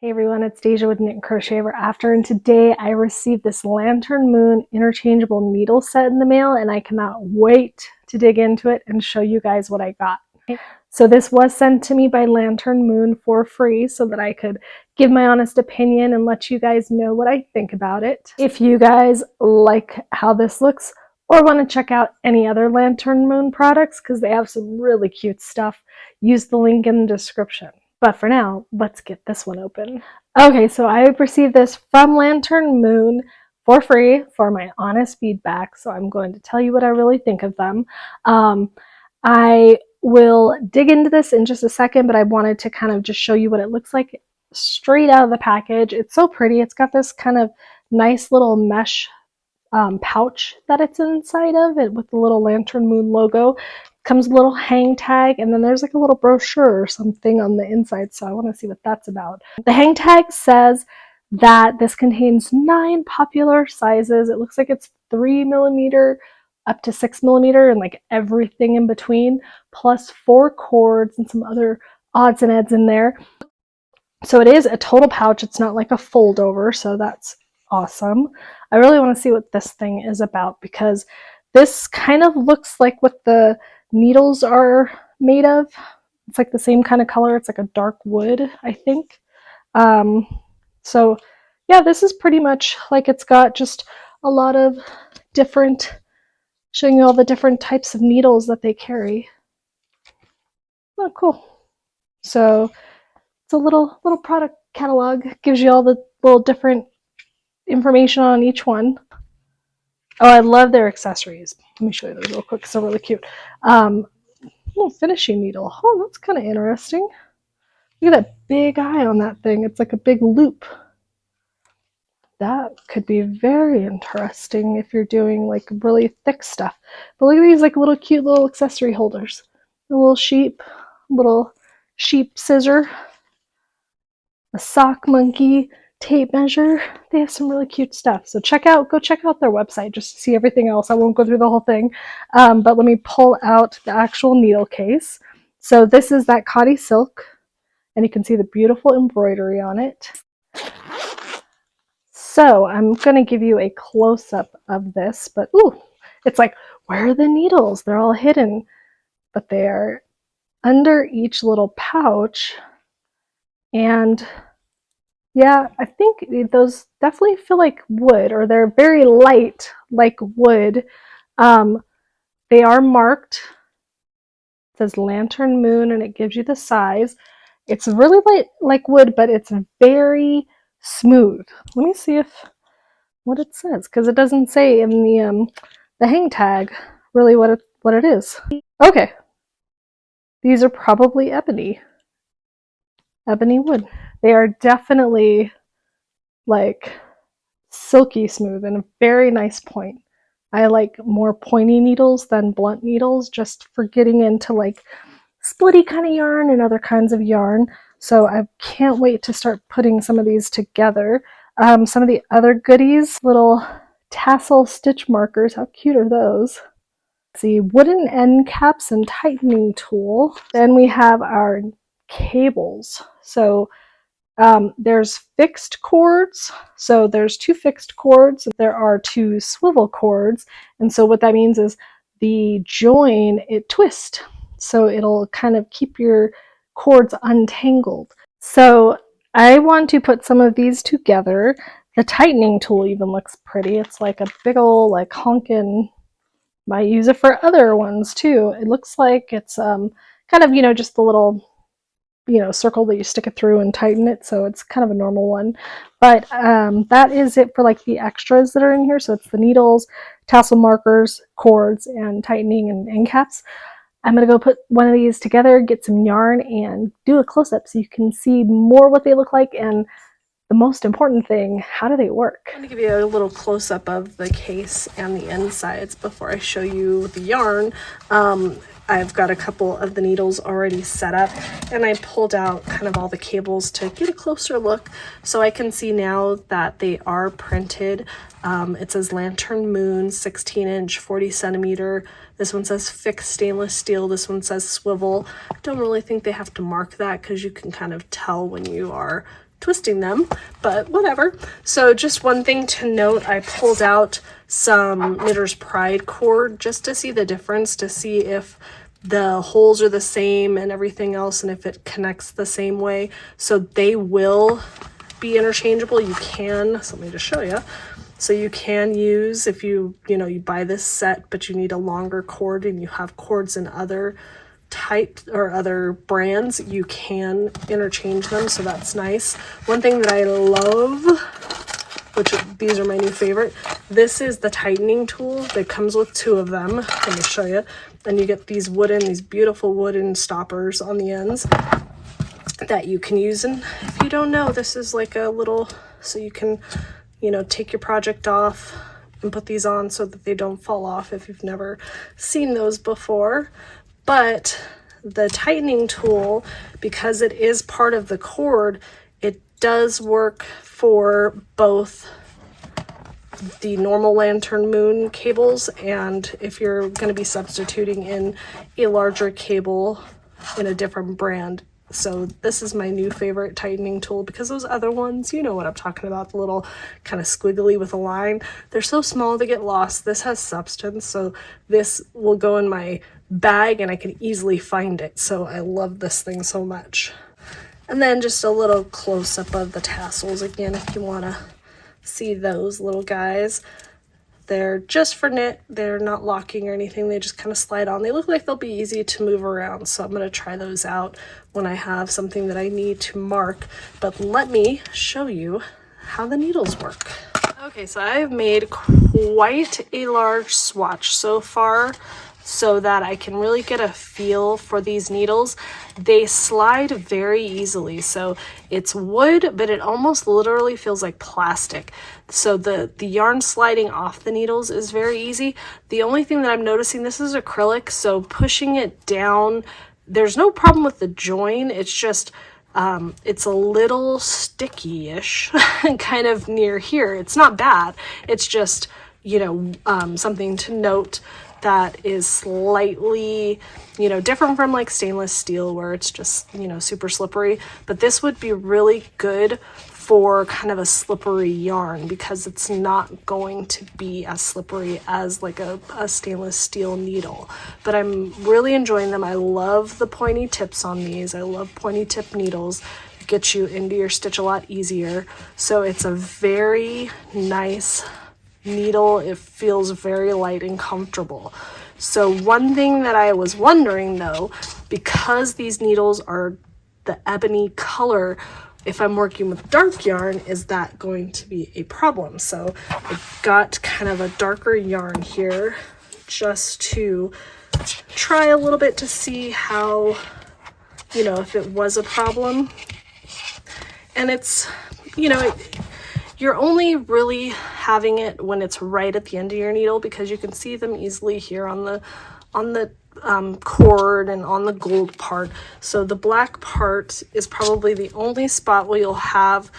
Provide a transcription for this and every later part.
Hey everyone, it's Deja with Knit and Crochet Ever After, and today I received this Lantern Moon interchangeable needle set in the mail, and I cannot wait to dig into it and show you guys what I got. So this was sent to me by Lantern Moon for free so that I could give my honest opinion and let you guys know what I think about it. If you guys like how this looks or want to check out any other Lantern Moon products because they have some really cute stuff, use the link in the description. But for now, let's get this one open. Okay, so I received this from Lantern Moon for free for my honest feedback, so I'm going to tell you what I really think of them. I will dig into this in just a second, but I wanted to kind of just show you what it looks like straight out of the package. It's so pretty. It's got this kind of nice little mesh pouch that it's inside of it with the little Lantern Moon logo. Comes a little hang tag, and then there's like a little brochure or something on the inside, so I want to see what that's about. The hang tag says that this contains 9 popular sizes. It looks like it's 3mm up to 6mm and like everything in between, plus 4 cords and some other odds and ends in there. So it is a total pouch. It's not like a fold over, so that's awesome. I really want to see what this thing is about because this kind of looks like what the needles are made of. It's like the same kind of color. It's like a dark wood, I think. So yeah, this is pretty much like it's got just a lot of different, showing you all the different types of needles that they carry. Oh, cool. So it's a little product catalog. Gives you all the little different information on each one. Oh, I love their accessories. Let me show you those real quick because they're really cute. Little finishing needle. Oh, that's kind of interesting. Look at that big eye on that thing. It's like a big loop. That could be very interesting if you're doing like really thick stuff. But look at these like little cute little accessory holders. A little sheep scissor, a sock monkey, tape measure. They have some really cute stuff. So go check out their website just to see everything else. I won't go through the whole thing, but let me pull out the actual needle case. So this is that Cotty silk, and you can see the beautiful embroidery on it. So I'm going to give you a close-up of this, but ooh, it's like, where are the needles? They're all hidden, but they are under each little pouch. And yeah, I think those definitely feel like wood, or they're very light like wood. They are marked. It says Lantern Moon, and it gives you the size. It's really light like wood, but it's very smooth. Let me see what it says, because it doesn't say in the hang tag really what it is. Okay, these are probably ebony wood. They are definitely like silky smooth and a very nice point. I like more pointy needles than blunt needles, just for getting into like splitty kind of yarn and other kinds of yarn. So I can't wait to start putting some of these together. Some of the other goodies, little tassel stitch markers. How cute are those? Let's see, wooden end caps and tightening tool. Then we have our cables. So there's fixed cords. So there's 2 fixed cords. There are 2 swivel cords. And so what that means is the join, it twists. So it'll kind of keep your cords untangled. So I want to put some of these together. The tightening tool even looks pretty. It's like a big old like honkin', might use it for other ones too. It looks like it's kind of, you know, just the little, you know, circle that you stick it through and tighten it. So it's kind of a normal one. But that is it for like the extras that are in here. So it's the needles, tassel markers, cords, and tightening and end caps. I'm going to go put one of these together, get some yarn, and do a close-up so you can see more what they look like, and the most important thing, how do they work? I'm going to give you a little close-up of the case and the insides before I show you the yarn. I've got a couple of the needles already set up, and I pulled out kind of all the cables to get a closer look so I can see now that they are printed. It says Lantern Moon 16-inch 40 centimeter. This one says fixed stainless steel. This one says swivel. Don't really think they have to mark that because you can kind of tell when you are twisting them, but whatever. So just one thing to note, I pulled out some Knitter's Pride cord just to see the difference, to see if the holes are the same and everything else, and if it connects the same way. So they will be interchangeable. You can, so let me just show you. So you can use, if you buy this set, but you need a longer cord and you have cords in other type or other brands, you can interchange them, so that's nice. One thing that I love, which these are my new favorite, this is the tightening tool that comes with 2 of them. Let me show you. And you get these beautiful wooden stoppers on the ends that you can use. And if you don't know, this is like a little, so you can, take your project off and put these on so that they don't fall off if you've never seen those before. But the tightening tool, because it is part of the cord, it does work for both the normal lantern moon cables, and if you're going to be substituting in a larger cable in a different brand. So this is my new favorite tightening tool, because those other ones, you know what I'm talking about, the little kind of squiggly with a line, they're so small they get lost. This has substance, so this will go in my bag and I can easily find it. So I love this thing so much. And then just a little close-up of the tassels again, if you want to see those little guys. They're just for knit. They're not locking or anything. They just kind of slide on. They look like they'll be easy to move around, so I'm going to try those out when I have something that I need to mark. But let me show you how the needles work. Okay, so I've made quite a large swatch so far, so that I can really get a feel for these needles. They slide very easily, so it's wood, but it almost literally feels like plastic. So the yarn sliding off the needles is very easy. The only thing that I'm noticing, this is acrylic, so pushing it down, there's no problem with the join. It's just it's a little sticky-ish kind of near here. It's not bad. It's just, something to note that is slightly, different from like stainless steel where it's just, super slippery. But this would be really good for kind of a slippery yarn, because it's not going to be as slippery as like a stainless steel needle. But I'm really enjoying them. I love the pointy tips on these. I love pointy tip needles. It gets you into your stitch a lot easier. So it's a very nice needle. It feels very light and comfortable. So one thing that I was wondering though, because these needles are the ebony color, if I'm working with dark yarn, is that going to be a problem? So I got kind of a darker yarn here just to try a little bit to see how, if it was a problem. And it's, you're only really having it when it's right at the end of your needle, because you can see them easily here on the cord and on the gold part. So the black part is probably the only spot where you'll have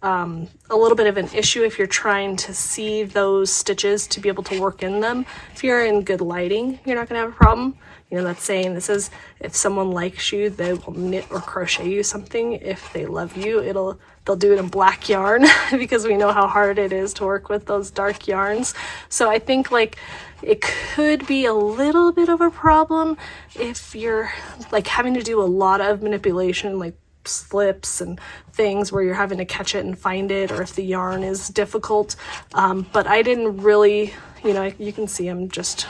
a little bit of an issue if you're trying to see those stitches to be able to work in them. If you're in good lighting, you're not going to have a problem. That's saying, this is, if someone likes you, they will knit or crochet you something. If they love you, they'll do it in black yarn because we know how hard it is to work with those dark yarns. So I think like it could be a little bit of a problem if you're like having to do a lot of manipulation, like slips and things where you're having to catch it and find it, or if the yarn is difficult. But I didn't really, you can see I'm just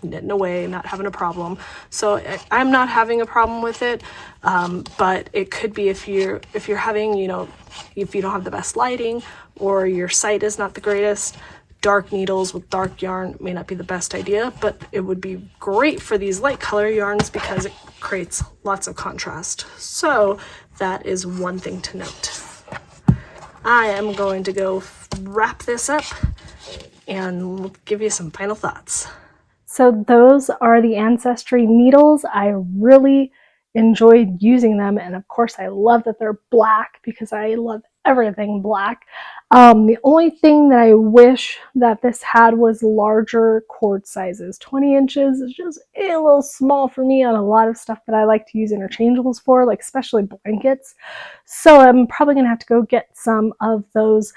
knitting away, not having a problem. So I'm not having a problem with it. But it could be if you're having, if you don't have the best lighting or your sight is not the greatest, dark needles with dark yarn may not be the best idea, but it would be great for these light color yarns because it creates lots of contrast. So that is one thing to note. I am going to go wrap this up and give you some final thoughts. So those are the Ancestry needles. I really enjoyed using them, and of course I love that they're black because I love everything black. The only thing that I wish that this had was larger cord sizes. 20 inches is just a little small for me on a lot of stuff that I like to use interchangeables for, like especially blankets. So I'm probably going to have to go get some of those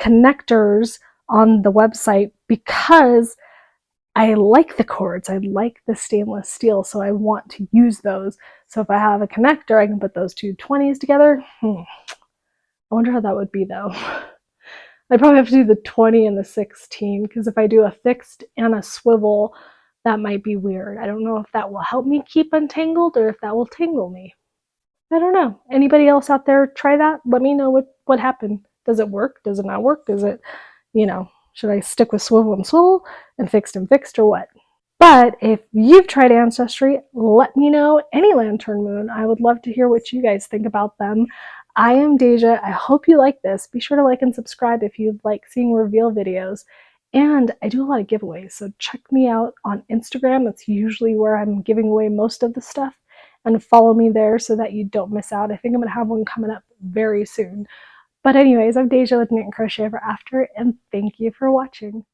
connectors on the website because I like the cords. I like the stainless steel, so I want to use those. So if I have a connector, I can put those two 20s together. I wonder how that would be though. I'd probably have to do the 20 and the 16 because if I do a fixed and a swivel, that might be weird. I don't know if that will help me keep untangled or if that will tangle me. I don't know. Anybody else out there try that? Let me know what happened. Does it work? Does it not work? Does it, should I stick with swivel and fixed or what? But if you've tried Ancestry, let me know any lantern moon. I would love to hear what you guys think about them. I am Deja. I hope you like this. Be sure to like and subscribe if you like seeing reveal videos. And I do a lot of giveaways, so check me out on Instagram. That's usually where I'm giving away most of the stuff. And follow me there so that you don't miss out. I think I'm going to have one coming up very soon. But anyways, I'm Deja with Knit and Crochet Ever After, and thank you for watching.